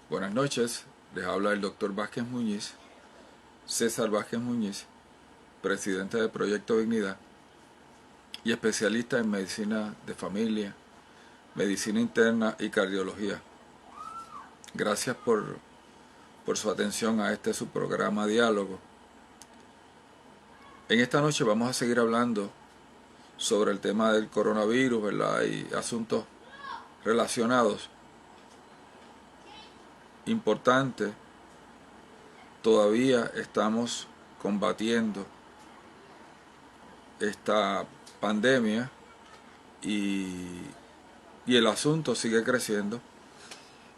Buenas noches, les habla el doctor César Vázquez Muñiz, presidente de Proyecto Dignidad y especialista en medicina de familia, medicina interna y cardiología. Gracias por su atención a este su programa Diálogo. En esta noche vamos a seguir hablando sobre el tema del coronavirus, ¿verdad? Y asuntos relacionados. Importante, todavía estamos combatiendo esta pandemia y, y el asunto sigue creciendo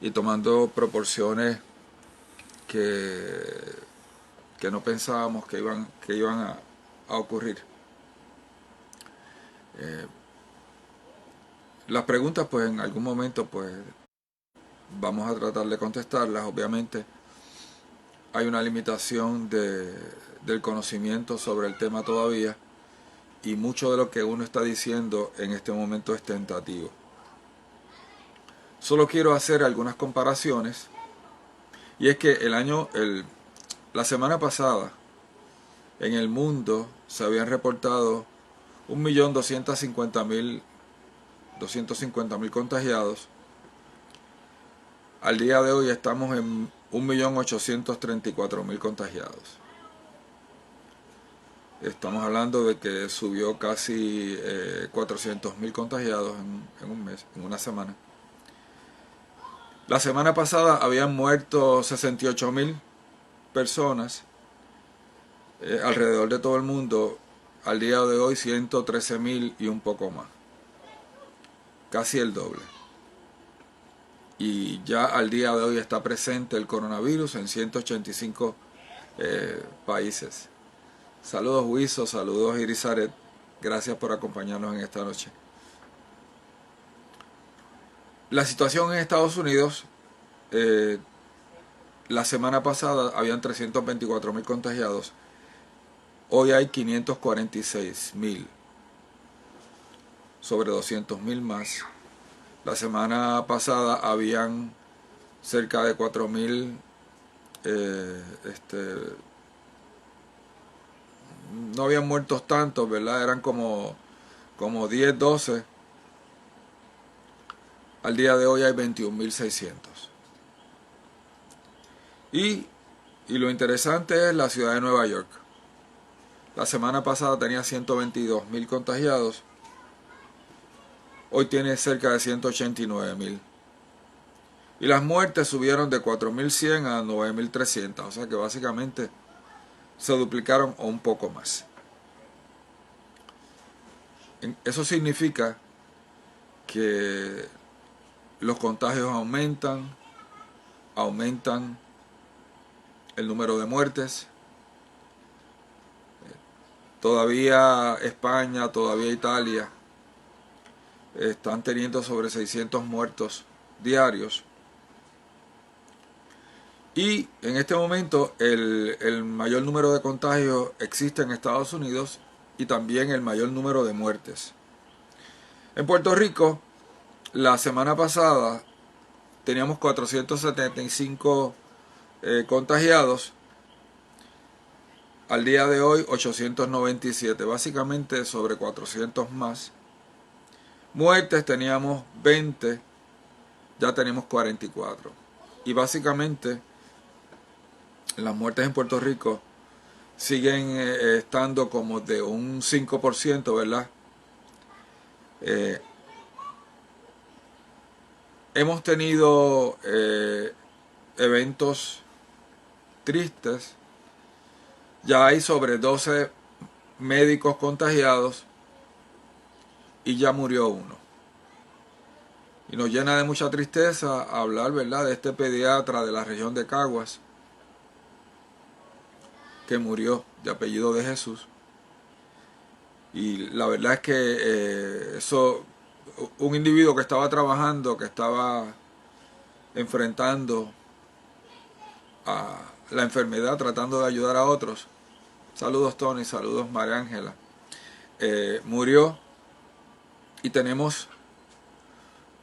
y tomando proporciones que, que no pensábamos que iban a ocurrir. Las preguntas pues en algún momento pues vamos a tratar de contestarlas. Obviamente hay una limitación del conocimiento sobre el tema todavía y mucho de lo que uno está diciendo en este momento es tentativo. Solo quiero hacer algunas comparaciones y es que la semana pasada en el mundo se habían reportado 1.250.000 contagiados. Al día de hoy estamos en 1.834.000 contagiados. Estamos hablando de que subió casi 400.000 contagiados en un mes, en una semana. La semana pasada habían muerto 68.000 personas alrededor de todo el mundo. Al día de hoy 113.000 y un poco más. Casi el doble. Y ya al día de hoy está presente el coronavirus en 185 países. Saludos Huizo, saludos Irizaret, gracias por acompañarnos en esta noche. La situación en Estados Unidos, la semana pasada habían 324.000 contagiados, hoy hay 546.000, sobre 200.000 más. La semana pasada habían cerca de 4.000, no habían muertos tantos, ¿verdad? Eran como 10, 12. Al día de hoy hay 21.600. Y lo interesante es la ciudad de Nueva York. La semana pasada tenía 122.000 contagiados. Hoy tiene cerca de 189.000. Y las muertes subieron de 4.100 a 9.300. O sea que básicamente se duplicaron o un poco más. Eso significa que los contagios aumentan el número de muertes. Todavía España, todavía Italia están teniendo sobre 600 muertos diarios. Y en este momento el mayor número de contagios existe en Estados Unidos y también el mayor número de muertes. En Puerto Rico, la semana pasada teníamos 475 contagiados. Al día de hoy 897, básicamente sobre 400 más. Muertes teníamos 20, ya tenemos 44. Y básicamente las muertes en Puerto Rico siguen estando como de un 5%, ¿verdad? Hemos tenido eventos tristes. Ya hay sobre 12 médicos contagiados y ya murió uno. Y nos llena de mucha tristeza hablar, ¿verdad?, de este pediatra de la región de Caguas que murió, de apellido de Jesús. Y la verdad es que un individuo que estaba trabajando, que estaba enfrentando a la enfermedad, tratando de ayudar a otros. Saludos Tony, saludos María Ángela. Murió y tenemos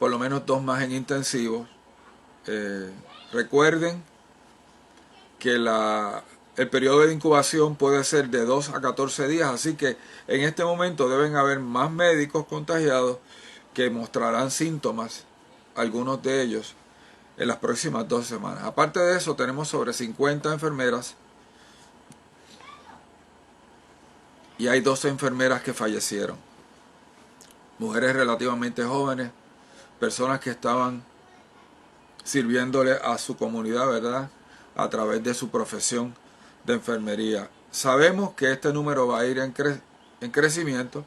por lo menos 2 más en intensivos. Recuerden que el periodo de incubación puede ser de 2 a 14 días, así que en este momento deben haber más médicos contagiados que mostrarán síntomas, algunos de ellos, en las próximas 2 semanas. Aparte de eso, tenemos sobre 50 enfermeras y hay 12 enfermeras que fallecieron. Mujeres relativamente jóvenes, personas que estaban sirviéndole a su comunidad, ¿verdad?, a través de su profesión de enfermería. Sabemos que este número va a ir en crecimiento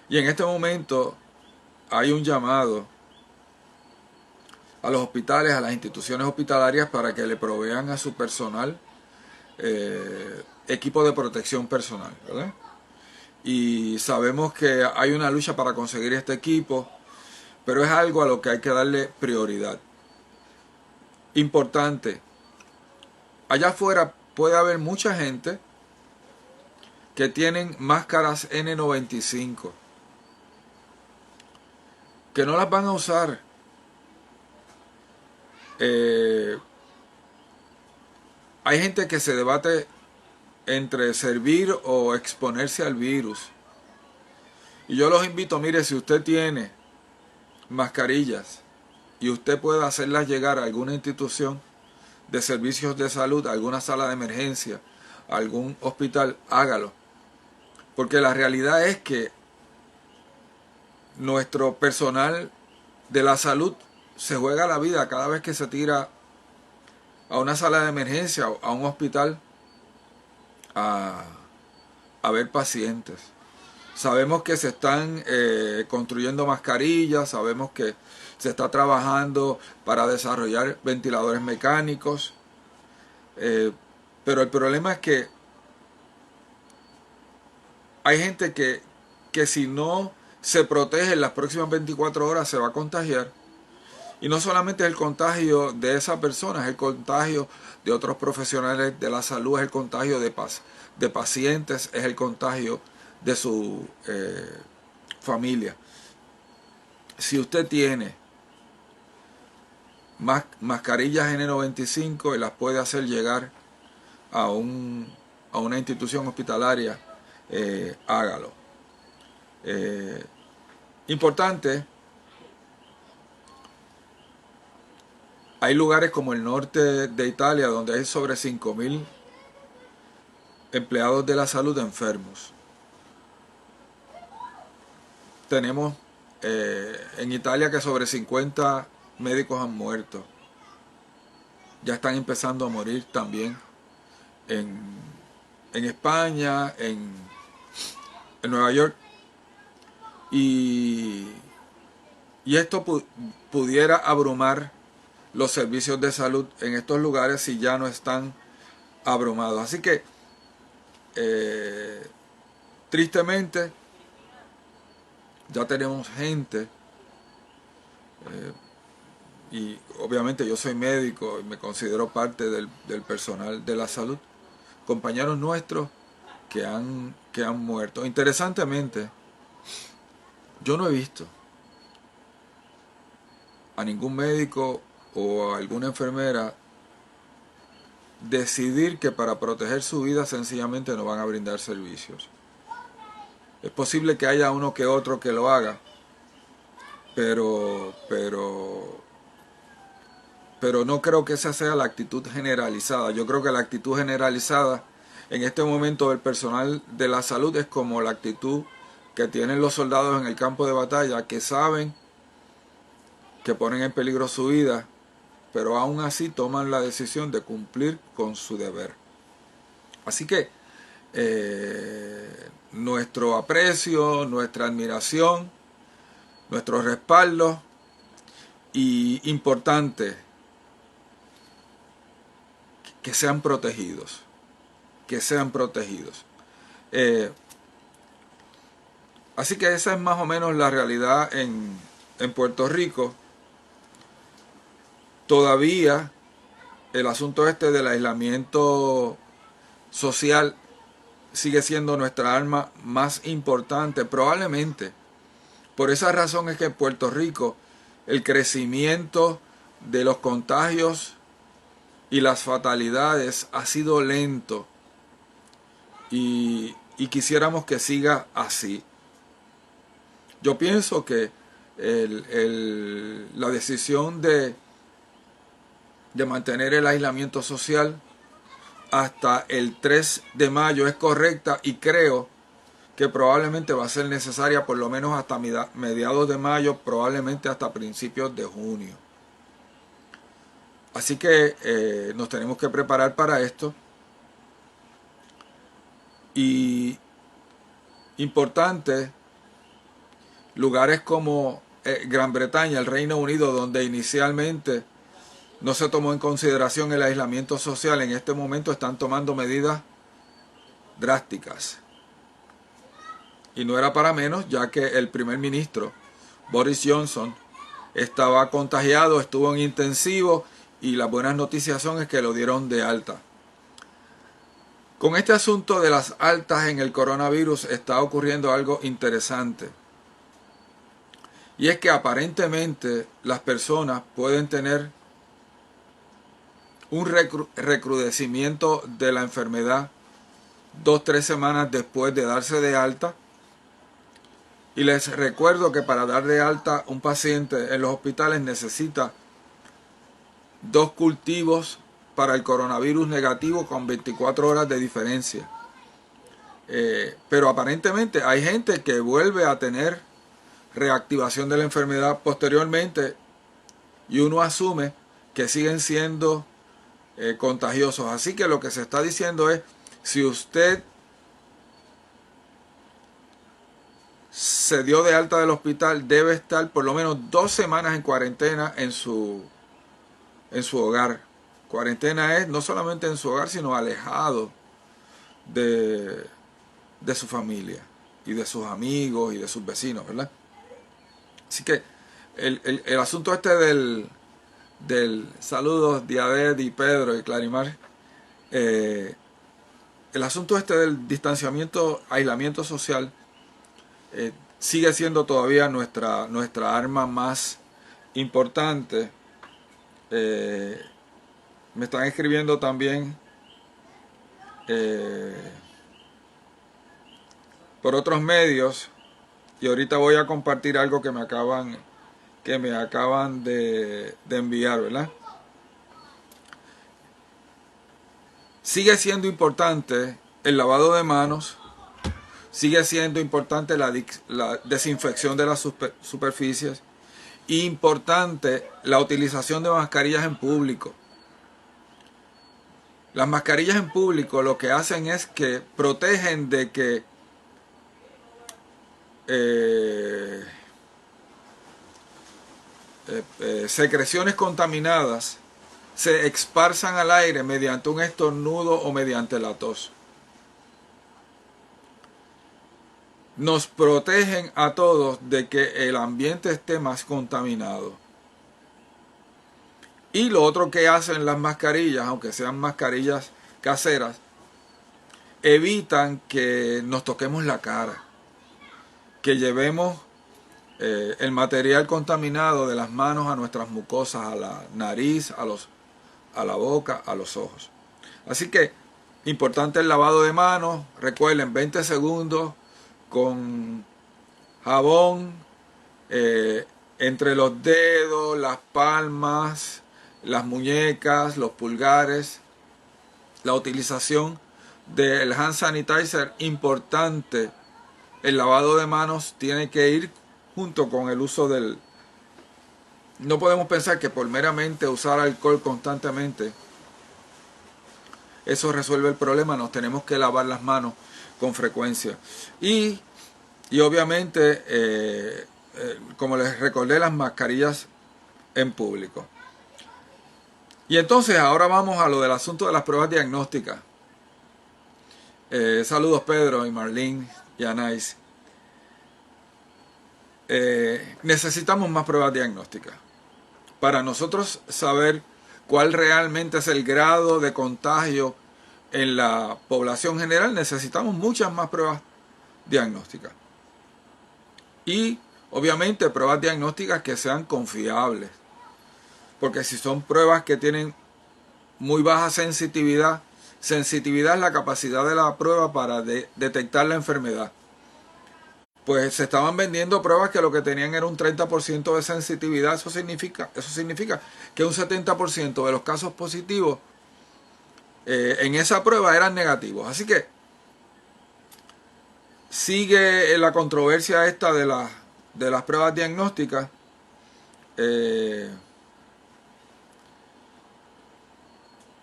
y en este momento hay un llamado a los hospitales, a las instituciones hospitalarias para que le provean a su personal equipo de protección personal, ¿verdad? Y sabemos que hay una lucha para conseguir este equipo, pero es algo a lo que hay que darle prioridad. Importante, allá afuera puede haber mucha gente que tienen máscaras N95, que no las van a usar. Hay gente que se debate entre servir o exponerse al virus. Y yo los invito, mire, si usted tiene mascarillas y usted puede hacerlas llegar a alguna institución de servicios de salud, a alguna sala de emergencia, a algún hospital, hágalo. Porque la realidad es que nuestro personal de la salud se juega la vida cada vez que se tira a una sala de emergencia o a un hospital a ver pacientes. Sabemos que se están construyendo mascarillas, sabemos que se está trabajando para desarrollar ventiladores mecánicos, pero el problema es que hay gente que si no se protege en las próximas 24 horas se va a contagiar. Y no solamente es el contagio de esa persona, es el contagio de otros profesionales de la salud, es el contagio de pacientes, es el contagio de su familia. Si usted tiene mascarillas N95 y las puede hacer llegar a una institución hospitalaria, hágalo. Importante, hay lugares como el norte de Italia donde hay sobre 5.000 empleados de la salud enfermos. Tenemos en Italia que sobre 50 médicos han muerto. Ya están empezando a morir también en España, en Nueva York. Y esto pudiera abrumar los servicios de salud en estos lugares si ya no están abrumados. Así que, tristemente, ya tenemos gente, y obviamente yo soy médico y me considero parte del personal de la salud, compañeros nuestros que han muerto. Interesantemente, yo no he visto a ningún médico o a alguna enfermera decidir que para proteger su vida sencillamente no van a brindar servicios. Es posible que haya uno que otro que lo haga, pero no creo que esa sea la actitud generalizada. Yo creo que la actitud generalizada en este momento del personal de la salud es como la actitud que tienen los soldados en el campo de batalla, que saben que ponen en peligro su vida, pero aún así toman la decisión de cumplir con su deber. Así que nuestro aprecio, nuestra admiración, nuestro respaldo, y importante, que sean protegidos, así que esa es más o menos la realidad en Puerto Rico. Todavía el asunto del aislamiento social sigue siendo nuestra arma más importante. Probablemente por esa razón es que en Puerto Rico el crecimiento de los contagios y las fatalidades ha sido lento y quisiéramos que siga así. Yo pienso que la decisión de mantener el aislamiento social hasta el 3 de mayo es correcta, y creo que probablemente va a ser necesaria por lo menos hasta mediados de mayo, probablemente hasta principios de junio. Así que nos tenemos que preparar para esto. Y importante, lugares como Gran Bretaña, el Reino Unido, donde inicialmente no se tomó en consideración el aislamiento social, en este momento están tomando medidas drásticas. Y no era para menos, ya que el primer ministro, Boris Johnson, estaba contagiado, estuvo en intensivo, y las buenas noticias son que lo dieron de alta. Con este asunto de las altas en el coronavirus está ocurriendo algo interesante. Y es que aparentemente las personas pueden tener un recrudecimiento de la enfermedad 2-3 semanas después de darse de alta. Y les recuerdo que para dar de alta un paciente en los hospitales necesita 2 cultivos para el coronavirus negativo con 24 horas de diferencia. Pero aparentemente hay gente que vuelve a tener reactivación de la enfermedad posteriormente, y uno asume que siguen siendo contagiosos. Así que lo que se está diciendo es, si usted se dio de alta del hospital, debe estar por lo menos 2 semanas en cuarentena en su hogar. Cuarentena es no solamente en su hogar, sino alejado de su familia y de sus amigos y de sus vecinos, ¿verdad? Así que el asunto este del saludos Diabet y Pedro y Clarimar, el asunto este del distanciamiento, aislamiento social, sigue siendo todavía nuestra arma más importante. Me están escribiendo también por otros medios, y ahorita voy a compartir algo que me acaban de enviar, ¿verdad? Sigue siendo importante el lavado de manos, sigue siendo importante la desinfección de las superficies, e importante la utilización de mascarillas en público. Las mascarillas en público lo que hacen es que protegen de que secreciones contaminadas se esparzan al aire mediante un estornudo o mediante la tos. Nos protegen a todos de que el ambiente esté más contaminado. Y lo otro que hacen las mascarillas, aunque sean mascarillas caseras, evitan que nos toquemos la cara, que llevemos el material contaminado de las manos a nuestras mucosas, a la nariz, a la boca, a los ojos. Así que, importante el lavado de manos. Recuerden, 20 segundos con jabón entre los dedos, las palmas, las muñecas, los pulgares. La utilización del hand sanitizer, importante. El lavado de manos tiene que ir junto con el uso del... No podemos pensar que por meramente usar alcohol constantemente eso resuelve el problema. Nos tenemos que lavar las manos con frecuencia. Y obviamente, como les recordé, las mascarillas en público. Y entonces ahora vamos a lo del asunto de las pruebas diagnósticas. Saludos Pedro y Marlene y Anais. Necesitamos más pruebas diagnósticas para nosotros saber cuál realmente es el grado de contagio en la población general. Necesitamos muchas más pruebas diagnósticas, y obviamente pruebas diagnósticas que sean confiables, porque si son pruebas que tienen muy baja sensitividad, sensitividad es la capacidad de la prueba para detectar la enfermedad. Pues se estaban vendiendo pruebas que lo que tenían era un 30% de sensitividad. Eso significa que un 70% de los casos positivos en esa prueba eran negativos. Así que sigue la controversia esta de las pruebas diagnósticas.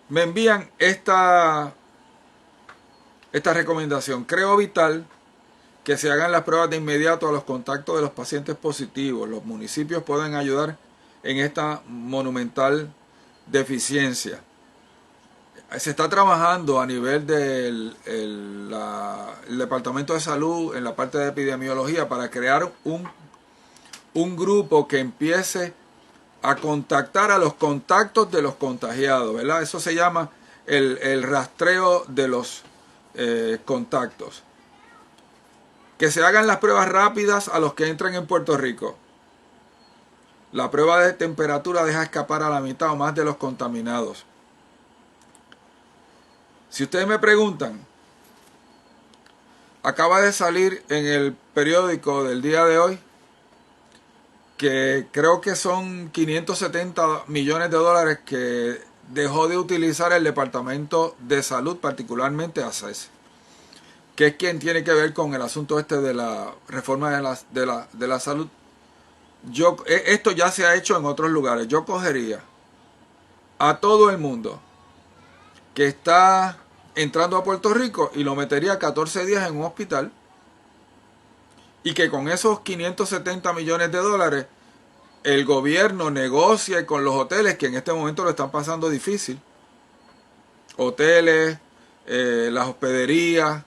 Me envían esta recomendación. Creo vital que se hagan las pruebas de inmediato a los contactos de los pacientes positivos. Los municipios pueden ayudar en esta monumental deficiencia. Se está trabajando a nivel del el Departamento de Salud en la parte de epidemiología para crear un grupo que empiece a contactar a los contactos de los contagiados, ¿verdad? Eso se llama el rastreo de los contactos. Que se hagan las pruebas rápidas a los que entran en Puerto Rico. La prueba de temperatura deja escapar a la mitad o más de los contaminados. Si ustedes me preguntan, acaba de salir en el periódico del día de hoy que creo que son 570 millones de dólares que dejó de utilizar el Departamento de Salud, particularmente ACES, que es quien tiene que ver con el asunto este de la reforma de la salud. Esto ya se ha hecho en otros lugares. Yo cogería a todo el mundo que está entrando a Puerto Rico y lo metería 14 días en un hospital, y que con esos 570 millones de dólares el gobierno negocie con los hoteles que en este momento lo están pasando difícil. Hoteles, las hospederías,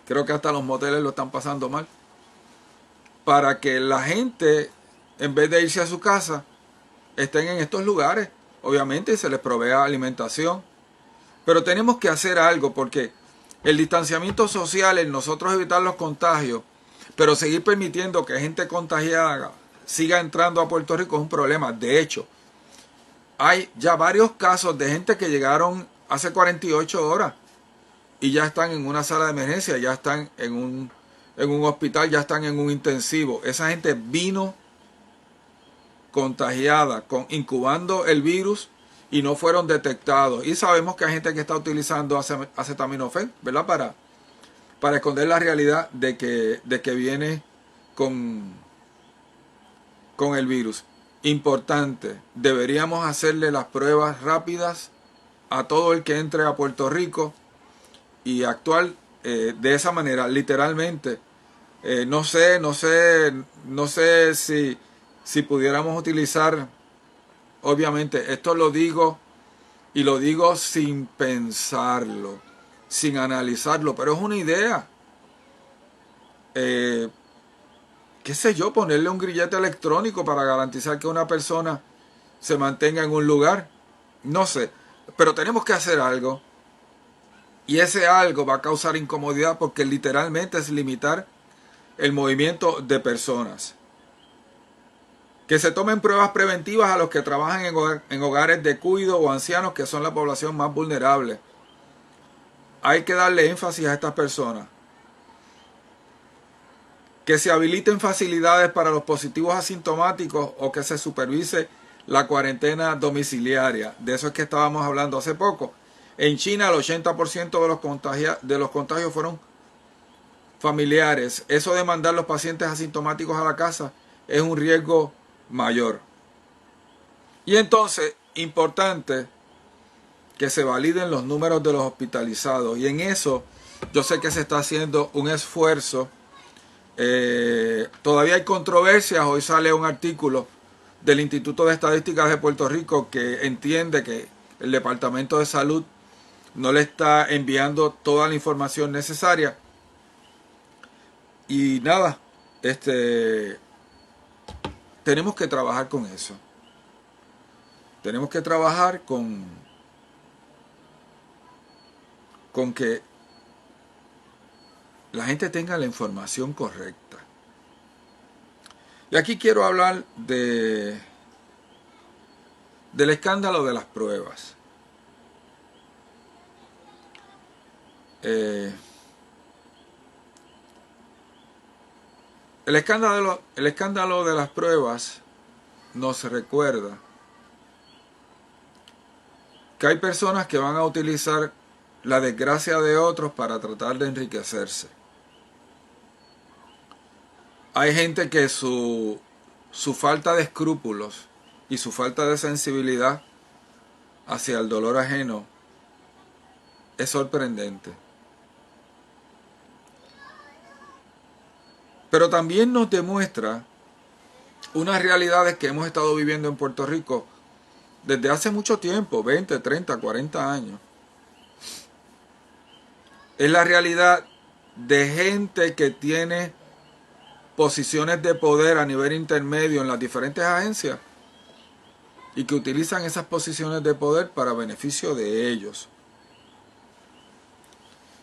creo que hasta los moteles lo están pasando mal, para que la gente, en vez de irse a su casa, estén en estos lugares, obviamente, y se les provea alimentación. Pero tenemos que hacer algo, porque el distanciamiento social, el nosotros evitar los contagios, pero seguir permitiendo que gente contagiada siga entrando a Puerto Rico es un problema. De hecho, hay ya varios casos de gente que llegaron hace 48 horas y ya están en una sala de emergencia, ya están en un hospital, ya están en un intensivo. Esa gente vino contagiada, incubando el virus, y no fueron detectados. Y sabemos que hay gente que está utilizando acetaminofén, ¿verdad? Para esconder la realidad de que viene con el virus. Importante, deberíamos hacerle las pruebas rápidas a todo el que entre a Puerto Rico y actuar de esa manera, literalmente. No sé si pudiéramos utilizar, obviamente, esto lo digo y lo digo sin pensarlo, sin analizarlo, pero es una idea. Qué sé yo, ponerle un grillete electrónico para garantizar que una persona se mantenga en un lugar. No sé, pero tenemos que hacer algo. Y ese algo va a causar incomodidad, porque literalmente es limitar el movimiento de personas. Que se tomen pruebas preventivas a los que trabajan en hogares de cuidado o ancianos, que son la población más vulnerable. Hay que darle énfasis a estas personas. Que se habiliten facilidades para los positivos asintomáticos, o que se supervise la cuarentena domiciliaria. De eso es que estábamos hablando hace poco. En China el 80% de los contagios fueron familiares. Eso de mandar los pacientes asintomáticos a la casa es un riesgo mayor. Y entonces, importante que se validen los números de los hospitalizados. Y en eso yo sé que se está haciendo un esfuerzo. Todavía hay controversias. Hoy sale un artículo del Instituto de Estadísticas de Puerto Rico que entiende que el Departamento de Salud no le está enviando toda la información necesaria. Y nada, tenemos que trabajar con eso. Tenemos que trabajar con que la gente tenga la información correcta. Y aquí quiero hablar de del escándalo de las pruebas. El escándalo de las pruebas nos recuerda que hay personas que van a utilizar la desgracia de otros para tratar de enriquecerse. Hay gente que su falta de escrúpulos y su falta de sensibilidad hacia el dolor ajeno es sorprendente. Pero también nos demuestra unas realidades que hemos estado viviendo en Puerto Rico desde hace mucho tiempo, 20, 30, 40 años. Es la realidad de gente que tiene posiciones de poder a nivel intermedio en las diferentes agencias y que utilizan esas posiciones de poder para beneficio de ellos.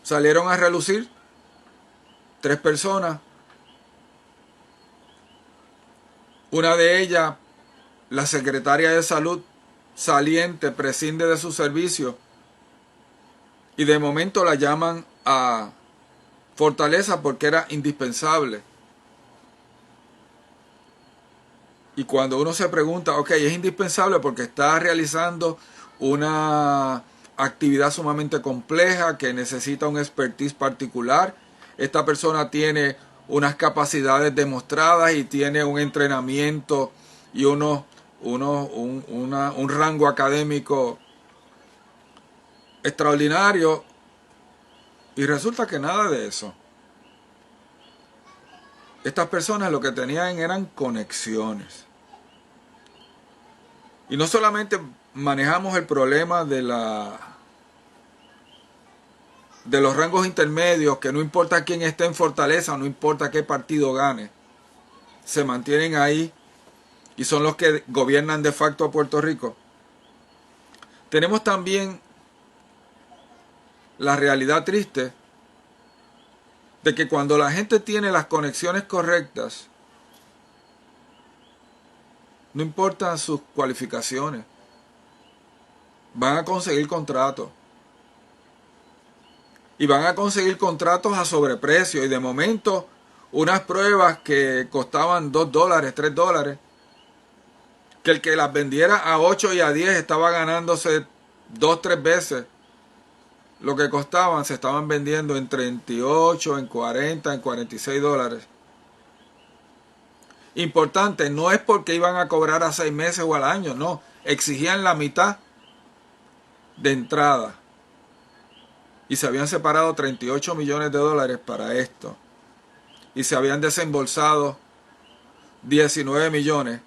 Salieron a relucir 3 personas. Una de ellas, la secretaria de salud saliente, prescinde de su servicio y de momento la llaman a Fortaleza porque era indispensable. Y cuando uno se pregunta, ok, es indispensable porque está realizando una actividad sumamente compleja que necesita un expertise particular. Esta persona tiene unas capacidades demostradas y tiene un entrenamiento y un rango académico extraordinario. Y resulta que nada de eso. Estas personas lo que tenían eran conexiones. Y no solamente manejamos el problema de los rangos intermedios, que no importa quién esté en Fortaleza, no importa qué partido gane, se mantienen ahí y son los que gobiernan de facto a Puerto Rico. Tenemos también la realidad triste de que cuando la gente tiene las conexiones correctas, no importan sus cualificaciones, van a conseguir contratos. Y van a conseguir contratos a sobreprecio. Y de momento, unas pruebas que costaban $2, $3, que el que las vendiera a 8 y a 10 estaba ganándose 2, 3 veces lo que costaban, se estaban vendiendo en 38, en 40, en $46. Importante, no es porque iban a cobrar a 6 meses o al año, no. Exigían la mitad de entrada. Y se habían separado $38 millones para esto. Y se habían desembolsado 19 millones.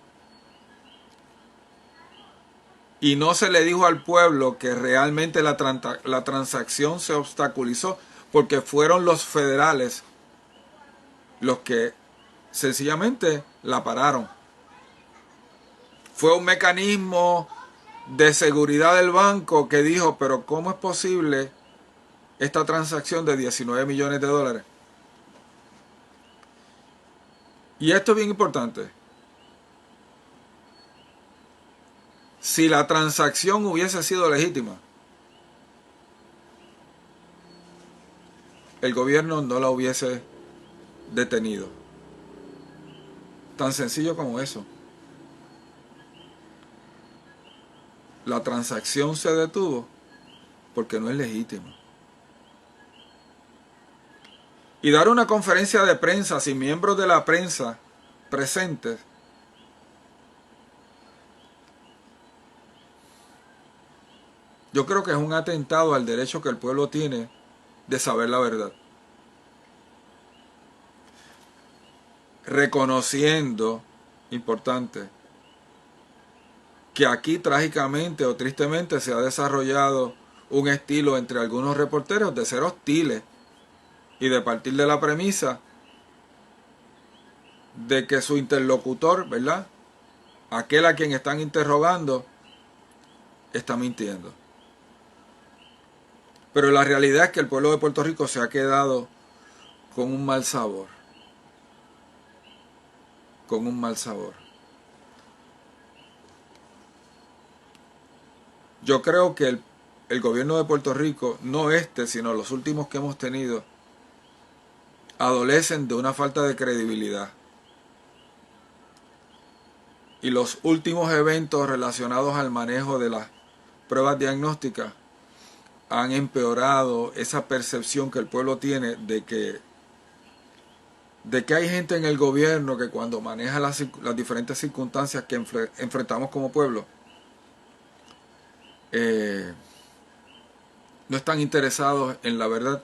Y no se le dijo al pueblo que realmente la transacción se obstaculizó porque fueron los federales los que sencillamente la pararon. Fue un mecanismo de seguridad del banco que dijo, pero ¿cómo es posible esta transacción de 19 millones de dólares? Y esto es bien importante. Si la transacción hubiese sido legítima, el gobierno no la hubiese detenido. Tan sencillo como eso. La transacción se detuvo porque no es legítima. Y dar una conferencia de prensa sin miembros de la prensa presentes yo creo que es un atentado al derecho que el pueblo tiene de saber la verdad. Reconociendo, importante, que aquí trágicamente o tristemente se ha desarrollado un estilo entre algunos reporteros de ser hostiles y de partir de la premisa de que su interlocutor, ¿verdad?, aquel a quien están interrogando, está mintiendo. Pero la realidad es que el pueblo de Puerto Rico se ha quedado con un mal sabor. Con un mal sabor. Yo creo que el gobierno de Puerto Rico, no este, sino los últimos que hemos tenido, adolecen de una falta de credibilidad. Y los últimos eventos relacionados al manejo de las pruebas diagnósticas han empeorado esa percepción que el pueblo tiene de que hay gente en el gobierno que cuando maneja las diferentes circunstancias que enfrentamos como pueblo, no están interesados en la verdad,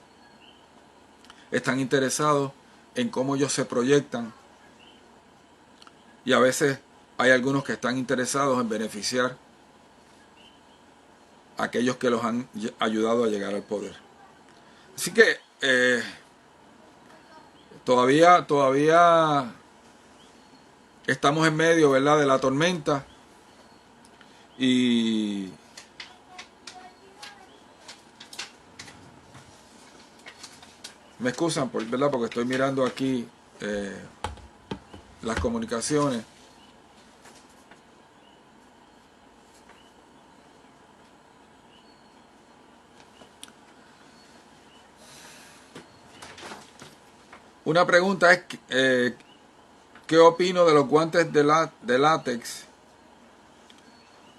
están interesados en cómo ellos se proyectan, y a veces hay algunos que están interesados en beneficiar a aquellos que los han ayudado a llegar al poder. Así que todavía estamos en medio, ¿verdad?, de la tormenta, y me excusan, ¿verdad?, porque estoy mirando aquí las comunicaciones. Una pregunta es, ¿qué opino de los guantes de látex?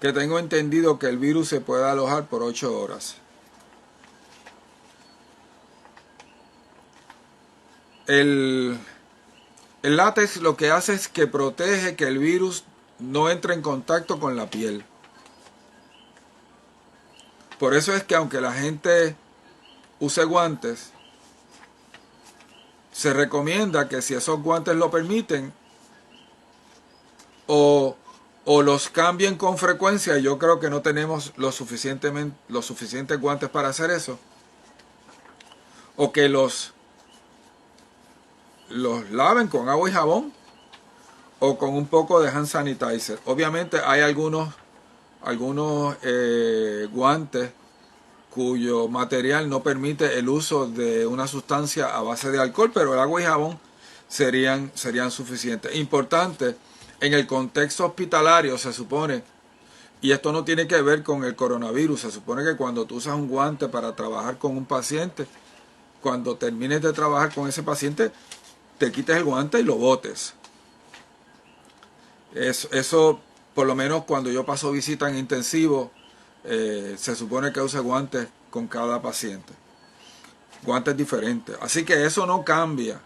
Que tengo entendido que el virus se puede alojar por 8 horas. El látex lo que hace es que protege que el virus no entre en contacto con la piel. Por eso es que aunque la gente use guantes, se recomienda que si esos guantes lo permiten, o los cambien con frecuencia. Yo creo que no tenemos los suficientes guantes para hacer eso, o que los laven con agua y jabón o con un poco de hand sanitizer. Obviamente hay algunos guantes cuyo material no permite el uso de una sustancia a base de alcohol, pero el agua y jabón serían suficientes. Importante, en el contexto hospitalario se supone, y esto no tiene que ver con el coronavirus, se supone que cuando tú usas un guante para trabajar con un paciente, cuando termines de trabajar con ese paciente, te quites el guante y lo botes. Eso por lo menos cuando yo paso visita en intensivo, se supone que use guantes con cada paciente. Guantes diferentes. Así que eso no cambia.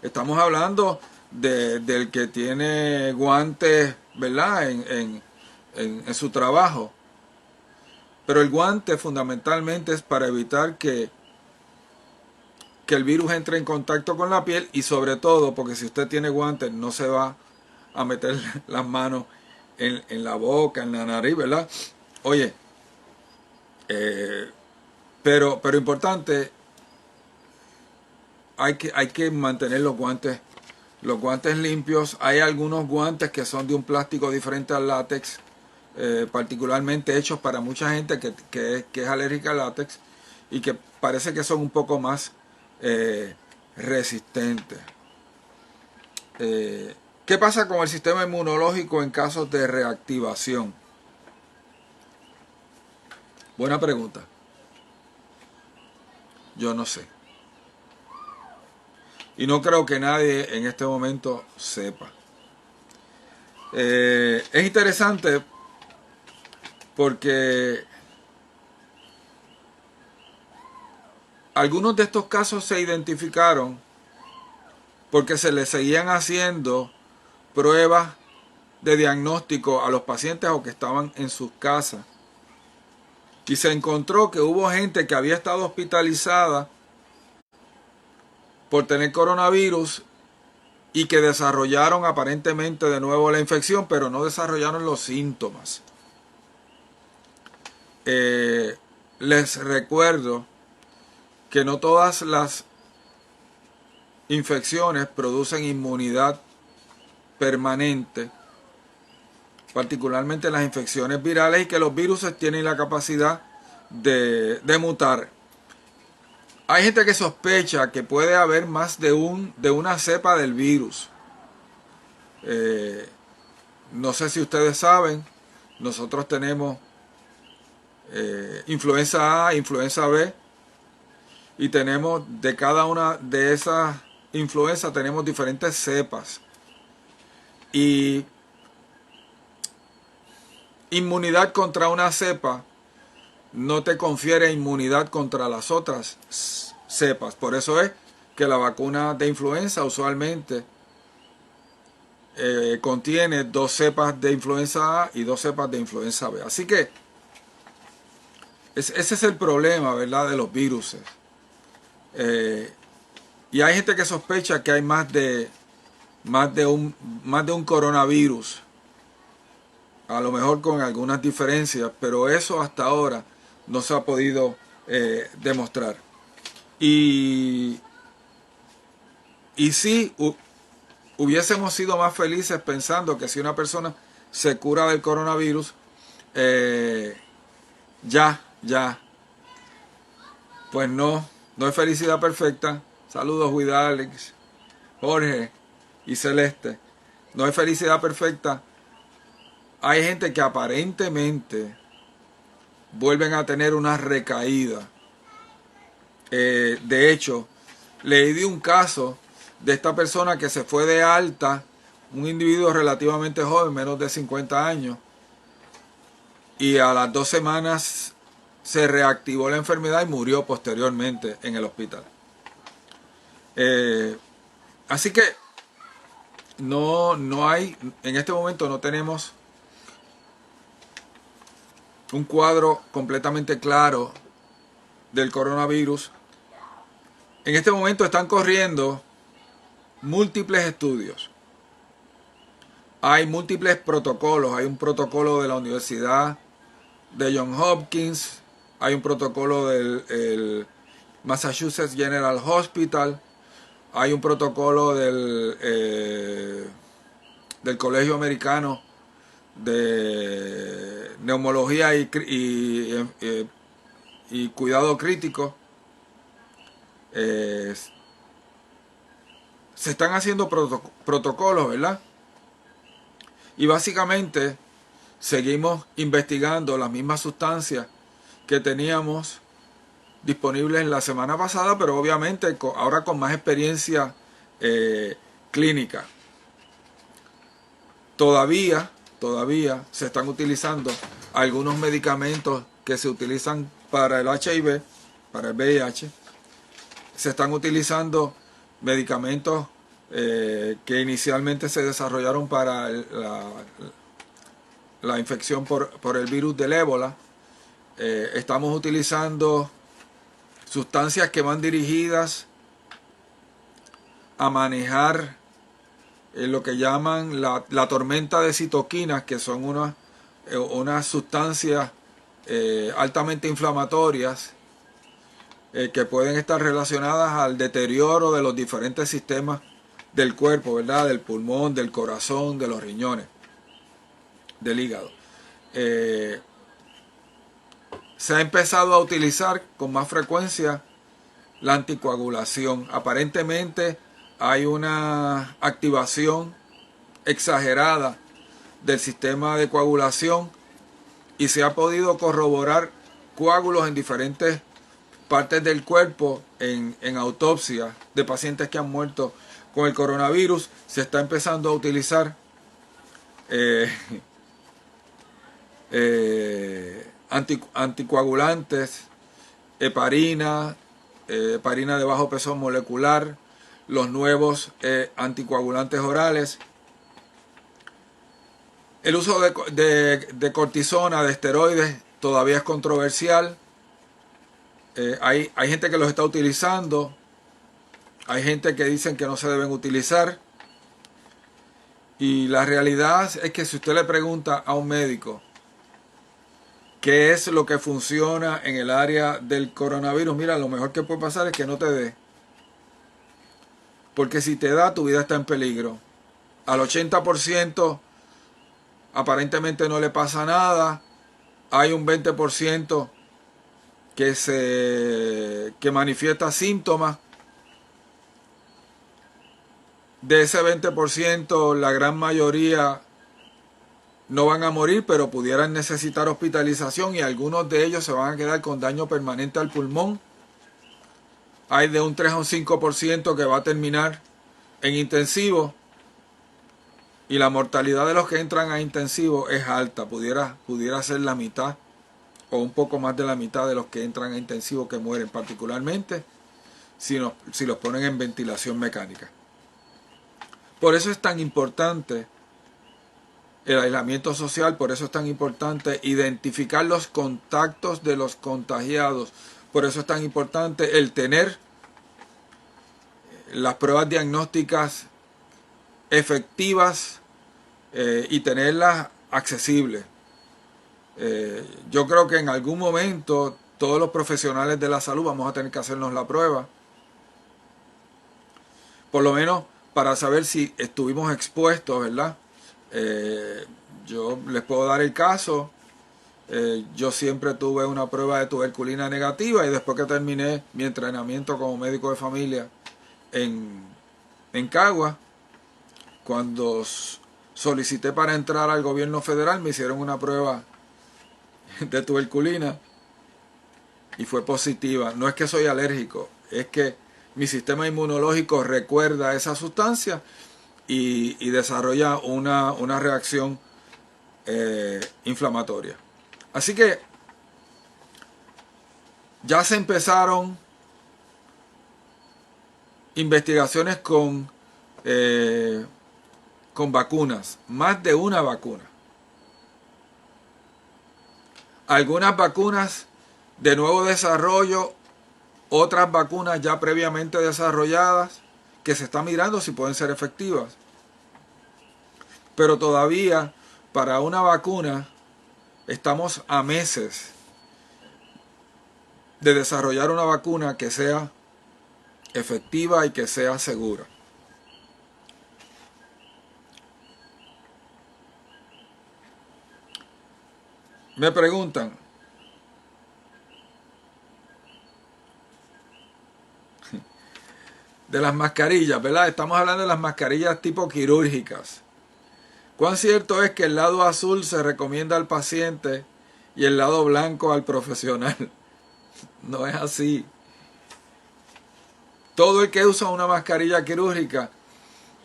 Estamos hablando del que tiene guantes, ¿verdad?, en su trabajo. Pero el guante fundamentalmente es para evitar que el virus entre en contacto con la piel, y sobre todo porque si usted tiene guantes no se va a meter las manos en la boca, en la nariz, ¿verdad? Oye, pero importante, hay que mantener los guantes limpios. Hay algunos guantes que son de un plástico diferente al látex, particularmente hechos para mucha gente que es alérgica al látex, y que parece que son un poco más resistentes. ¿Qué pasa con el sistema inmunológico en casos de reactivación? Buena pregunta. Yo no sé. Y no creo que nadie en este momento sepa. Es interesante porque algunos de estos casos se identificaron porque se les seguían haciendo pruebas de diagnóstico a los pacientes o que estaban en sus casas. Y se encontró que hubo gente que había estado hospitalizada por tener coronavirus y que desarrollaron aparentemente de nuevo la infección, pero no desarrollaron los síntomas. Les recuerdo que no todas las infecciones producen inmunidad permanente, particularmente las infecciones virales, y que los virus tienen la capacidad de mutar. Hay gente que sospecha que puede haber más de una cepa del virus. No sé si ustedes saben, nosotros tenemos influenza A, influenza B, y tenemos de cada una de esas influencias tenemos diferentes cepas. Y inmunidad contra una cepa no te confiere inmunidad contra las otras cepas. Por eso es que la vacuna de influenza usualmente contiene 2 cepas de influenza A y 2 cepas de influenza B. Así que ese es el problema, ¿verdad?, de los virus. Y hay gente que sospecha que hay más de un coronavirus, a lo mejor con algunas diferencias, pero eso hasta ahora no se ha podido demostrar. Y sí, hubiésemos sido más felices pensando que si una persona se cura del coronavirus, pues no es felicidad perfecta. Saludos, Huida, Alex, Jorge y Celeste. No es felicidad perfecta. Hay gente que aparentemente vuelven a tener una recaída. De hecho, leí de un caso de esta persona que se fue de alta, un individuo relativamente joven, menos de 50 años, y a las 2 semanas se reactivó la enfermedad y murió posteriormente en el hospital. Así que no hay, en este momento no tenemos un cuadro completamente claro del coronavirus. En este momento están corriendo múltiples estudios. Hay múltiples protocolos. Hay un protocolo de la Universidad de Johns Hopkins. Hay un protocolo del Massachusetts General Hospital. Hay un protocolo del Colegio Americano de Neumología y Cuidado Crítico. Se están haciendo protocolos, ¿verdad? Y básicamente seguimos investigando las mismas sustancias que teníamos disponibles la semana pasada, pero obviamente ahora con más experiencia clínica. Todavía se están utilizando algunos medicamentos que se utilizan para el HIV, para el VIH. Se están utilizando medicamentos que inicialmente se desarrollaron para la infección por el virus del ébola. Estamos utilizando sustancias que van dirigidas a manejar lo que llaman la tormenta de citoquinas, que son unas sustancias altamente inflamatorias que pueden estar relacionadas al deterioro de los diferentes sistemas del cuerpo, ¿verdad? Del pulmón, del corazón, de los riñones, del hígado. Se ha empezado a utilizar con más frecuencia la anticoagulación. Aparentemente hay una activación exagerada del sistema de coagulación y se ha podido corroborar coágulos en diferentes partes del cuerpo en autopsia de pacientes que han muerto con el coronavirus. Se está empezando a utilizar anticoagulantes, heparina de bajo peso molecular, los nuevos anticoagulantes orales. El uso de cortisona, de esteroides, todavía es controversial. Hay gente que los está utilizando, hay gente que dicen que no se deben utilizar, y la realidad es que si usted le pregunta a un médico qué es lo que funciona en el área del coronavirus, mira, lo mejor que puede pasar es que no te dé, porque si te da, tu vida está en peligro. Al 80% aparentemente no le pasa nada, hay un 20% que manifiesta síntomas. De ese 20%, la gran mayoría no van a morir, pero pudieran necesitar hospitalización y algunos de ellos se van a quedar con daño permanente al pulmón. Hay de un 3 a un 5% que va a terminar en intensivo y la mortalidad de los que entran a intensivo es alta, pudiera ser la mitad o un poco más de la mitad de los que entran a intensivo que mueren, particularmente si los ponen en ventilación mecánica. Por eso es tan importante el aislamiento social, por eso es tan importante identificar los contactos de los contagiados, por eso es tan importante el tener las pruebas diagnósticas efectivas y tenerlas accesibles. Yo creo que en algún momento todos los profesionales de la salud vamos a tener que hacernos la prueba, por lo menos para saber si estuvimos expuestos, ¿verdad? Yo les puedo dar el caso. Yo siempre tuve una prueba de tuberculina negativa y después que terminé mi entrenamiento como médico de familia en Cagua, cuando solicité para entrar al gobierno federal me hicieron una prueba de tuberculina y fue positiva. No es que soy alérgico, es que mi sistema inmunológico recuerda esa sustancia y desarrolla una reacción inflamatoria. Así que ya se empezaron investigaciones con vacunas, más de una vacuna. Algunas vacunas de nuevo desarrollo, otras vacunas ya previamente desarrolladas que se está mirando si pueden ser efectivas. Pero todavía para una vacuna estamos a meses de desarrollar una vacuna que sea efectiva y que sea segura. Me preguntan, de las mascarillas, ¿verdad? Estamos hablando de las mascarillas tipo quirúrgicas. ¿Cuán cierto es que el lado azul se recomienda al paciente y el lado blanco al profesional? No es así. Todo el que usa una mascarilla quirúrgica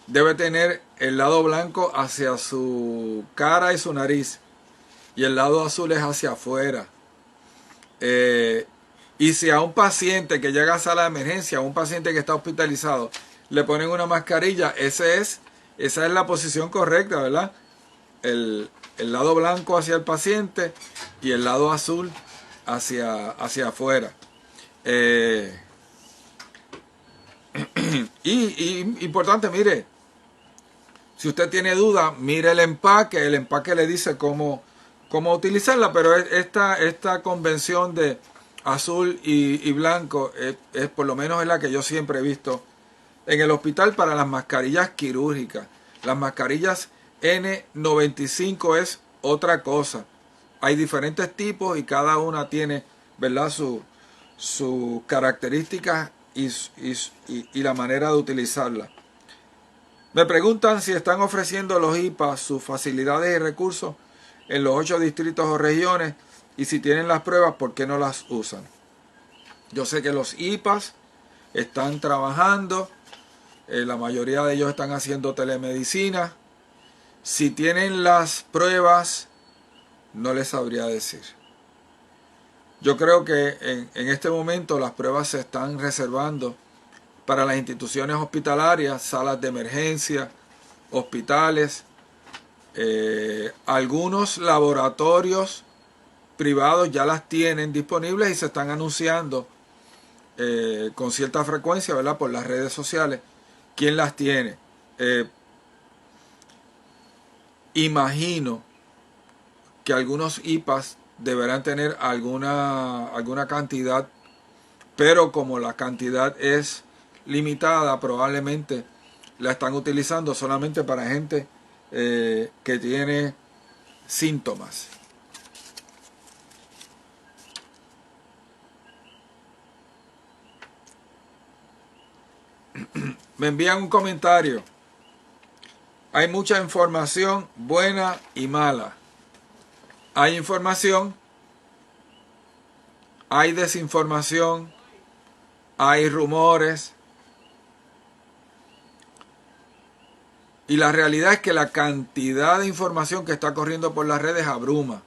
debe tener el lado blanco hacia su cara y su nariz y el lado azul es hacia afuera. Y si a un paciente que llega a sala de emergencia, a un paciente que está hospitalizado, le ponen una mascarilla, esa es la posición correcta, ¿verdad? El lado blanco hacia el paciente y el lado azul hacia afuera. Y importante, mire, si usted tiene duda, mire el empaque le dice cómo utilizarla, pero esta convención de azul y blanco es por lo menos es la que yo siempre he visto en el hospital para las mascarillas quirúrgicas. Las mascarillas N95 es otra cosa. Hay diferentes tipos y cada una tiene, ¿verdad?, sus características y la manera de utilizarla. Me preguntan si están ofreciendo los IPA sus facilidades y recursos en los 8 distritos o regiones y si tienen las pruebas, ¿por qué no las usan? Yo sé que los IPAs están trabajando, la mayoría de ellos están haciendo telemedicina. Si tienen las pruebas, no les sabría decir. Yo creo que en este momento las pruebas se están reservando para las instituciones hospitalarias, salas de emergencia, hospitales, algunos laboratorios privados ya las tienen disponibles y se están anunciando con cierta frecuencia, ¿verdad?, por las redes sociales. ¿Quién las tiene? Imagino que algunos IPAs deberán tener alguna cantidad, pero como la cantidad es limitada, probablemente la están utilizando solamente para gente que tiene síntomas. Me envían un comentario. Hay mucha información buena y mala. Hay información, hay desinformación, hay rumores. Y la realidad es que la cantidad de información que está corriendo por las redes abruma.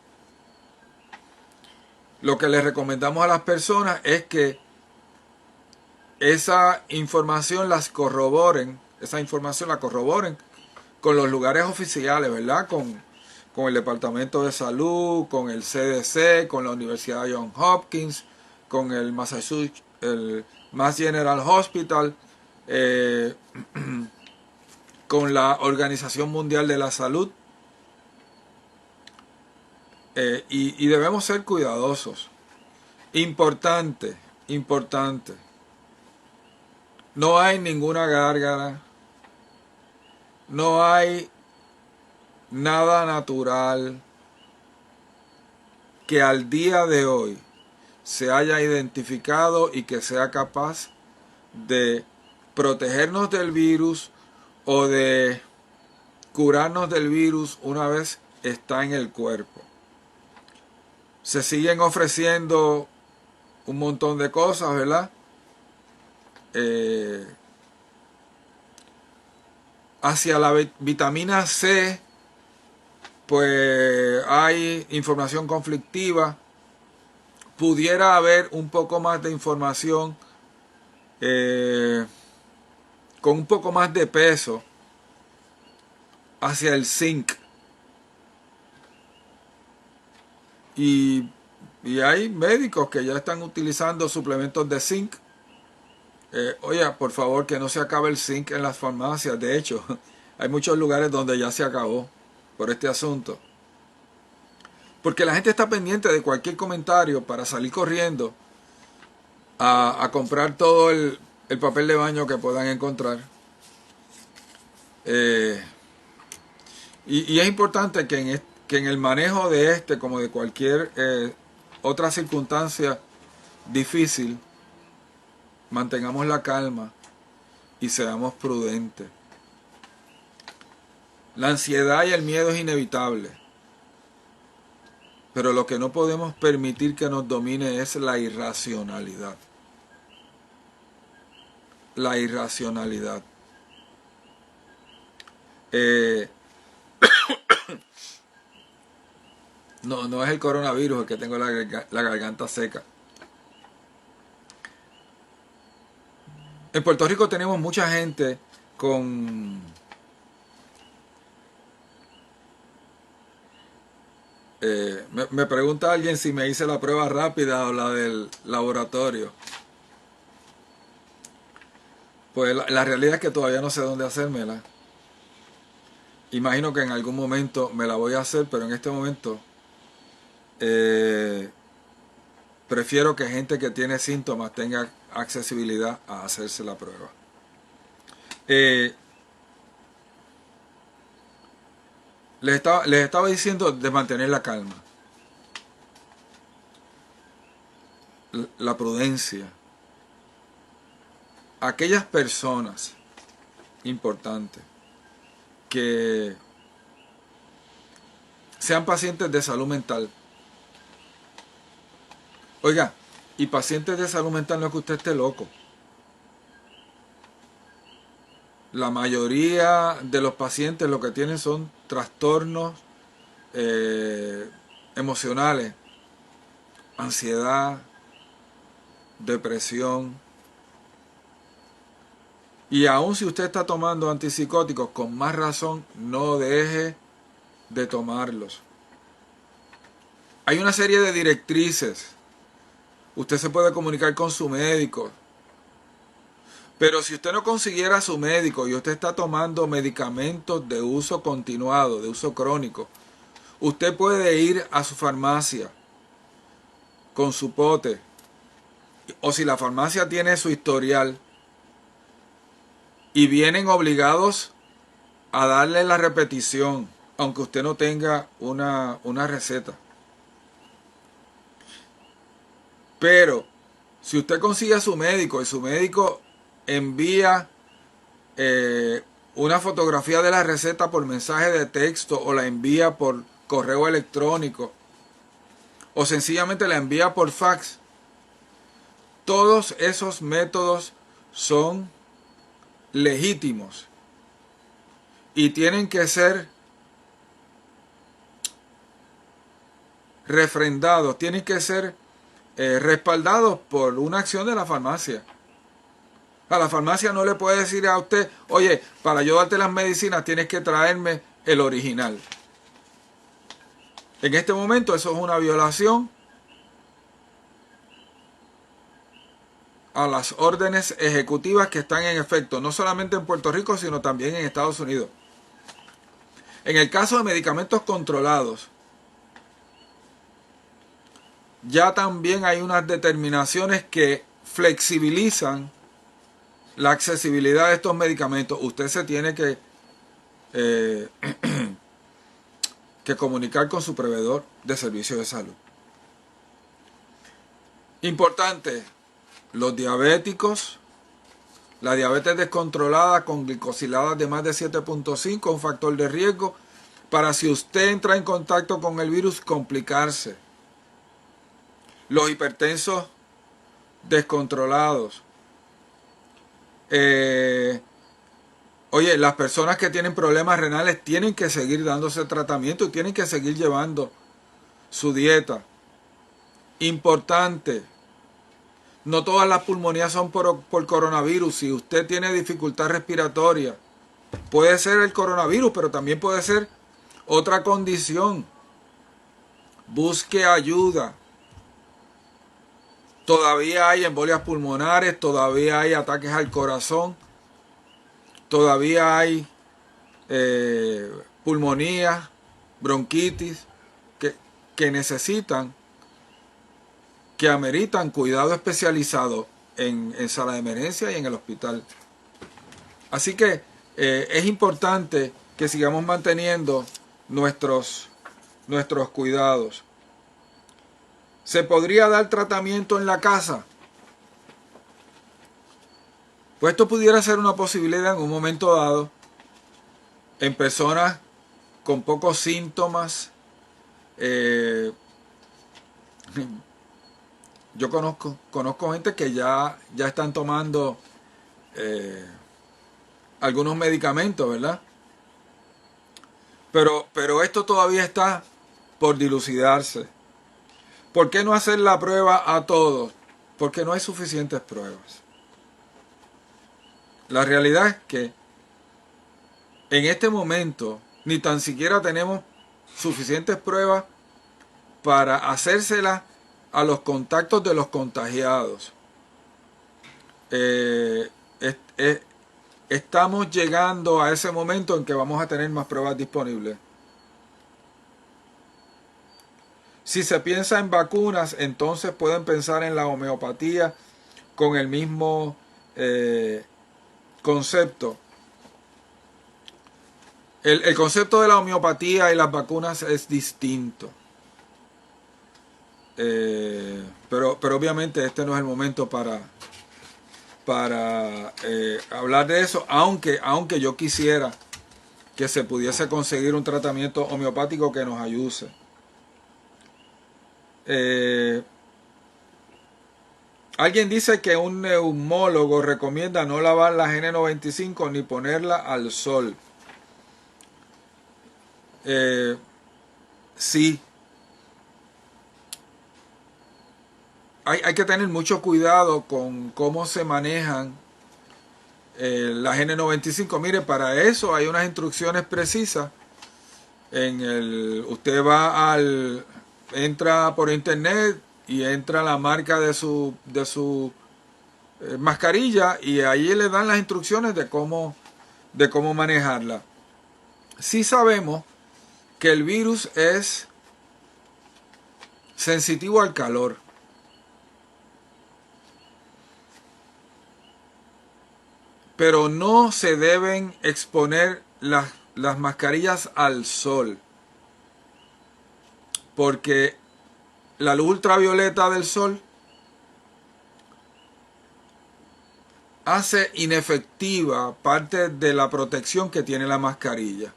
Lo que les recomendamos a las personas es que esa información la corroboren con los lugares oficiales, ¿verdad? Con el Departamento de Salud, con el CDC, con la Universidad de Johns Hopkins, con el Mass General Hospital, con la Organización Mundial de la Salud. Y debemos ser cuidadosos. Importante. No hay ninguna gárgara. No hay nada natural que al día de hoy se haya identificado y que sea capaz de protegernos del virus o de curarnos del virus una vez está en el cuerpo. Se siguen ofreciendo un montón de cosas, ¿verdad? Hacia la vitamina C, pues hay información conflictiva. Pudiera haber un poco más de información con un poco más de peso hacia el zinc. Y hay médicos que ya están utilizando suplementos de zinc. Oye, por favor, que no se acabe el zinc en las farmacias. De hecho, hay muchos lugares donde ya se acabó por este asunto. Porque la gente está pendiente de cualquier comentario para salir corriendo a comprar todo el papel de baño que puedan encontrar. Y es importante que en el manejo de como de cualquier otra circunstancia difícil, mantengamos la calma y seamos prudentes. La ansiedad y el miedo es inevitable, pero lo que no podemos permitir que nos domine es la irracionalidad. La irracionalidad. No es el coronavirus el que tengo la garganta seca. En Puerto Rico tenemos mucha gente con me pregunta alguien si me hice la prueba rápida o la del laboratorio. Pues la realidad es que todavía no sé dónde hacérmela. Imagino que en algún momento me la voy a hacer, pero en este momento prefiero que gente que tiene síntomas tenga accesibilidad a hacerse la prueba. Les estaba diciendo de mantener la calma, la prudencia. Aquellas personas importantes que sean pacientes de salud mental. Oiga, y pacientes de salud mental no es que usted esté loco. La mayoría de los pacientes lo que tienen son trastornos emocionales, ansiedad, depresión. Y aun si usted está tomando antipsicóticos, con más razón no deje de tomarlos. Hay una serie de directrices. Usted se puede comunicar con su médico. Pero si usted no consiguiera a su médico y usted está tomando medicamentos de uso continuado, de uso crónico, usted puede ir a su farmacia con su pote. O si la farmacia tiene su historial y vienen obligados a darle la repetición, aunque usted no tenga una receta. Pero si usted consigue a su médico y su médico envía una fotografía de la receta por mensaje de texto o la envía por correo electrónico o sencillamente la envía por fax. Todos esos métodos son legítimos y tienen que ser refrendados, tienen que ser respaldados por una acción de la farmacia. A la farmacia no le puede decir a usted, oye, para yo darte las medicinas tienes que traerme el original. En este momento eso es una violación a las órdenes ejecutivas que están en efecto, no solamente en Puerto Rico, sino también en Estados Unidos. En el caso de medicamentos controlados, ya también hay unas determinaciones que flexibilizan la accesibilidad de estos medicamentos. Usted se tiene que comunicar con su proveedor de servicios de salud. Importante, los diabéticos, la diabetes descontrolada con glicosiladas de más de 7.5, un factor de riesgo para, si usted entra en contacto con el virus, complicarse. Los hipertensos descontrolados. Oye, las personas que tienen problemas renales tienen que seguir dándose tratamiento y tienen que seguir llevando su dieta. Importante, no todas las pulmonías son por coronavirus. Si usted tiene dificultad respiratoria, puede ser el coronavirus, pero también puede ser otra condición. Busque ayuda. Todavía hay embolias pulmonares, todavía hay ataques al corazón, todavía hay pulmonía, bronquitis, que necesitan, que ameritan cuidado especializado en sala de emergencia y en el hospital. Así que es importante que sigamos manteniendo nuestros cuidados. ¿Se podría dar tratamiento en la casa? Pues esto pudiera ser una posibilidad en un momento dado en personas con pocos síntomas. Yo conozco gente que ya están tomando algunos medicamentos, ¿verdad? Pero esto todavía está por dilucidarse. ¿Por qué no hacer la prueba a todos? Porque no hay suficientes pruebas. La realidad es que en este momento ni tan siquiera tenemos suficientes pruebas para hacérselas a los contactos de los contagiados. Estamos llegando a ese momento en que vamos a tener más pruebas disponibles. Si se piensa en vacunas, entonces pueden pensar en la homeopatía con el mismo concepto. El concepto de la homeopatía y las vacunas es distinto. Pero obviamente este no es el momento para hablar de eso, aunque yo quisiera que se pudiese conseguir un tratamiento homeopático que nos ayude. Alguien dice que un neumólogo recomienda no lavar la N95 ni ponerla al sol. Sí. Hay que tener mucho cuidado con cómo se manejan las N95. Mire, para eso hay unas instrucciones precisas. Usted entra por internet y entra la marca de su mascarilla y ahí le dan las instrucciones de cómo manejarla. Sí sabemos que el virus es sensitivo al calor. Pero no se deben exponer las mascarillas al sol. Porque la luz ultravioleta del sol hace inefectiva parte de la protección que tiene la mascarilla.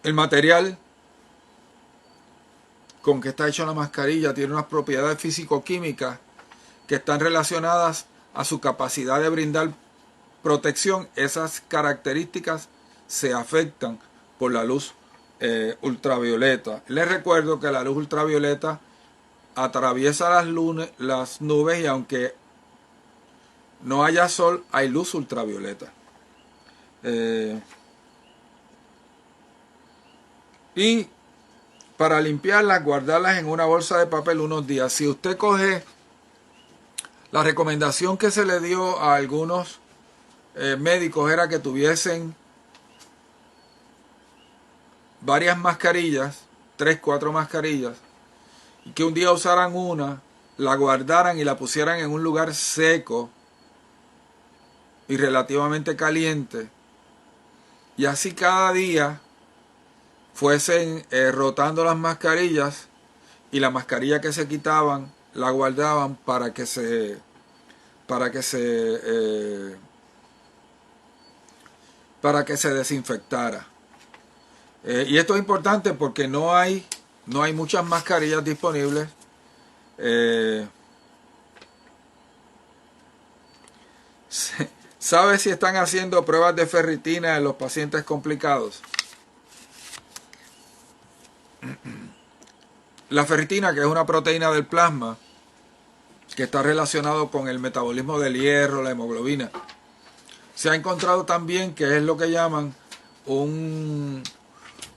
El material con que está hecha la mascarilla tiene unas propiedades físico-químicas que están relacionadas a su capacidad de brindar protección. Esas características se afectan por la luz ultravioleta. Les recuerdo que la luz ultravioleta atraviesa las nubes y aunque no haya sol, hay luz ultravioleta. Y para limpiarlas, guardarlas en una bolsa de papel unos días. Si usted coge la recomendación que se le dio a algunos médicos era que tuviesen varias mascarillas, 3, 4 mascarillas, y que un día usaran una, la guardaran y la pusieran en un lugar seco y relativamente caliente, y así cada día fuesen rotando las mascarillas, y la mascarilla que se quitaban la guardaban para que se desinfectara. Y esto es importante porque no hay muchas mascarillas disponibles. ¿Sabe si están haciendo pruebas de ferritina en los pacientes complicados? La ferritina, que es una proteína del plasma, que está relacionado con el metabolismo del hierro, la hemoglobina, se ha encontrado también que es lo que llaman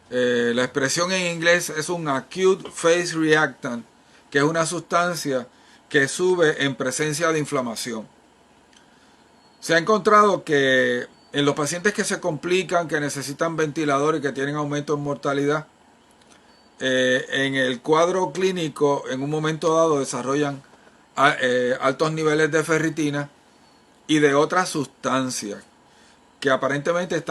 la expresión en inglés es un acute phase reactant, que es una sustancia que sube en presencia de inflamación. Se ha encontrado que en los pacientes que se complican, que necesitan ventilador y que tienen aumento en mortalidad, en el cuadro clínico en un momento dado desarrollan altos niveles de ferritina y de otras sustancias que aparentemente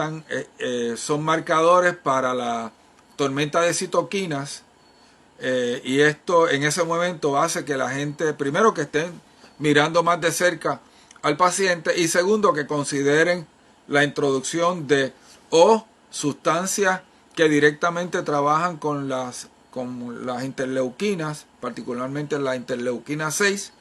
son marcadores para la tormenta de citoquinas, y esto en ese momento hace que la gente, primero, que estén mirando más de cerca al paciente, y segundo, que consideren la introducción de sustancias que directamente trabajan con las interleuquinas, particularmente la interleuquina 6.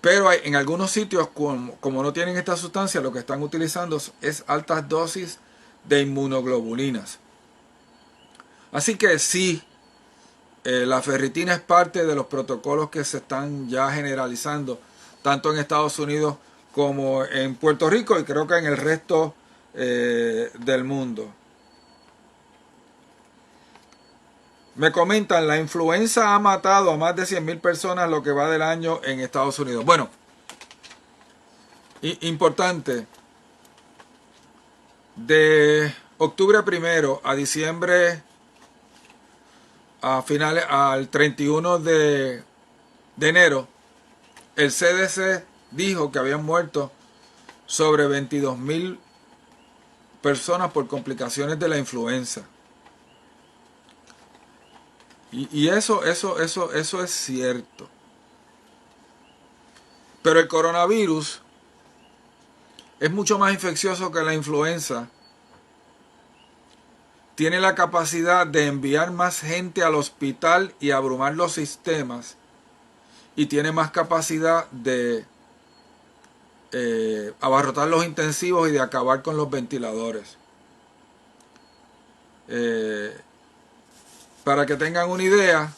Pero en algunos sitios, como no tienen esta sustancia, lo que están utilizando es altas dosis de inmunoglobulinas. Así que sí, la ferritina es parte de los protocolos que se están ya generalizando, tanto en Estados Unidos como en Puerto Rico, y creo que en el resto del mundo. Me comentan, la influenza ha matado a más de 100,000 personas lo que va del año en Estados Unidos. Bueno, importante, de octubre 1 a diciembre, al 31 de enero, el CDC dijo que habían muerto sobre 22,000 personas por complicaciones de la influenza. Y eso es cierto. Pero el coronavirus es mucho más infeccioso que la influenza. Tiene la capacidad de enviar más gente al hospital y abrumar los sistemas. Y tiene más capacidad de abarrotar los intensivos y de acabar con los ventiladores. Para que tengan una idea,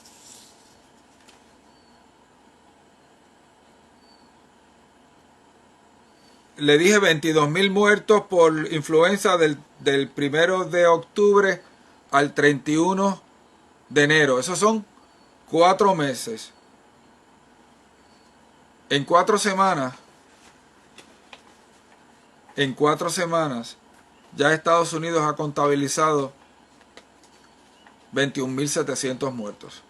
le dije 22,000 muertos por influenza del 1 de octubre al 31 de enero. Esos son 4 meses. En 4 semanas, ya Estados Unidos ha contabilizado 21,700 muertos.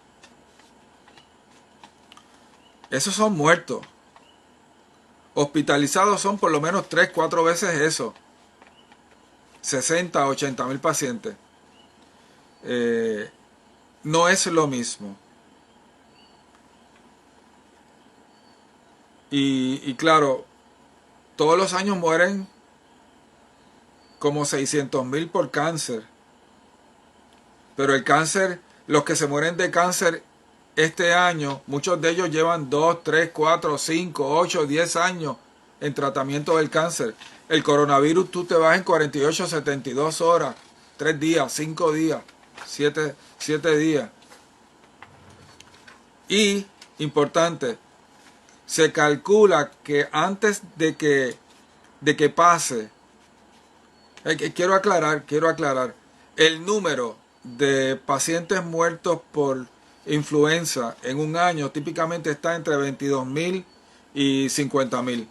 Esos son muertos. Hospitalizados son por lo menos 3, 4 veces eso. 60, 80,000 pacientes. No es lo mismo. Y claro, todos los años mueren como 600,000 por cáncer. Pero el cáncer, los que se mueren de cáncer este año, muchos de ellos llevan 2, 3, 4, 5, 8, 10 años en tratamiento del cáncer. El coronavirus tú te vas en 48, 72 horas, 3 días, 5 días, 7 días. Y, importante, se calcula que antes de que pase, quiero aclarar, el número de pacientes muertos por influenza en un año típicamente está entre 22,000 y 50,000.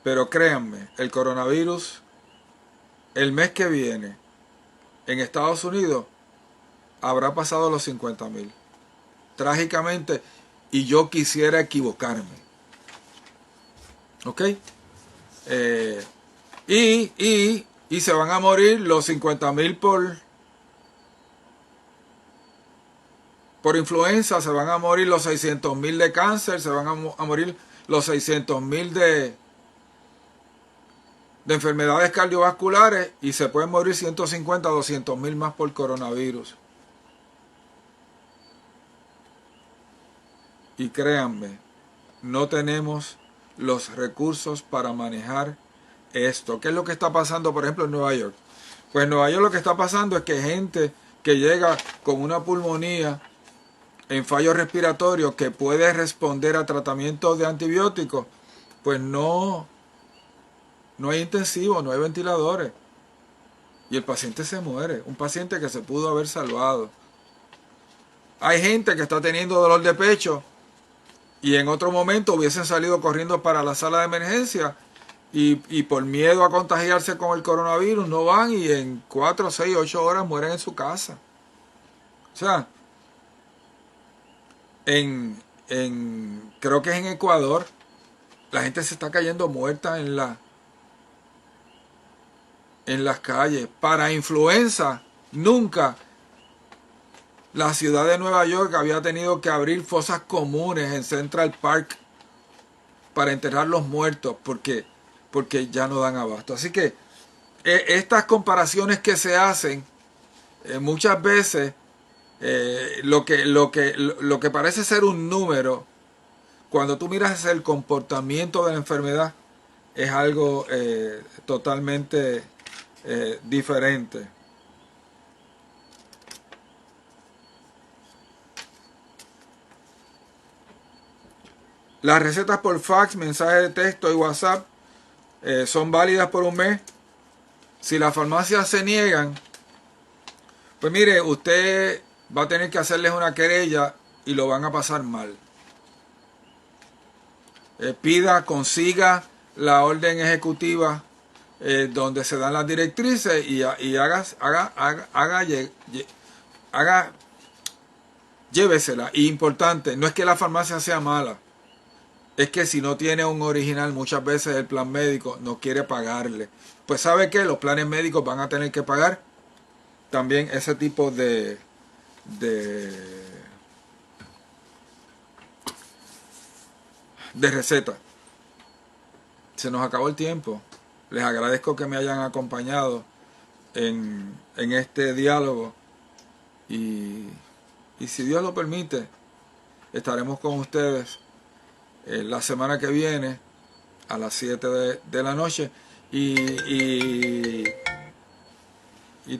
Pero créanme, el coronavirus, el mes que viene, en Estados Unidos, habrá pasado los 50,000. Trágicamente, y yo quisiera equivocarme. ¿Ok? Y se van a morir los 50,000 por influenza, se van a morir los 600,000 de cáncer, se van a morir los 600,000 de enfermedades cardiovasculares y se pueden morir 150, 200,000 más por coronavirus. Y créanme, no tenemos los recursos para manejar esto. ¿Qué es lo que está pasando, por ejemplo, en Nueva York? Pues en Nueva York lo que está pasando es que gente que llega con una pulmonía en fallo respiratorio que puede responder a tratamientos de antibióticos, pues no hay intensivos, no hay ventiladores. Y el paciente se muere. Un paciente que se pudo haber salvado. Hay gente que está teniendo dolor de pecho y en otro momento hubiesen salido corriendo para la sala de emergencia y por miedo a contagiarse con el coronavirus no van y en 4, 6, 8 horas mueren en su casa. O sea, creo que es en Ecuador, la gente se está cayendo muerta en las calles. Para influenza, nunca la ciudad de Nueva York había tenido que abrir fosas comunes en Central Park para enterrar los muertos porque ya no dan abasto. Así que estas comparaciones que se hacen muchas veces lo que parece ser un número, cuando tú miras el comportamiento de la enfermedad, es algo totalmente diferente. Las recetas por fax, mensaje de texto y WhatsApp son válidas por un mes. Si las farmacias se niegan, pues mire, usted va a tener que hacerles una querella y lo van a pasar mal. Consiga la orden ejecutiva donde se dan las directrices y llévesela. Y importante, no es que la farmacia sea mala, es que si no tiene un original, muchas veces el plan médico no quiere pagarle. Pues ¿sabe qué? Los planes médicos van a tener que pagar también ese tipo de receta. Se nos acabó el tiempo. Les agradezco que me hayan acompañado en este diálogo y si Dios lo permite, estaremos con ustedes la semana que viene a las 7 de la noche y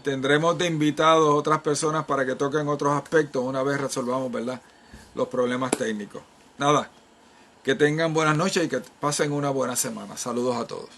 tendremos de invitados otras personas para que toquen otros aspectos una vez resolvamos, ¿verdad?, los problemas técnicos. Nada, que tengan buenas noches y que pasen una buena semana. Saludos a todos.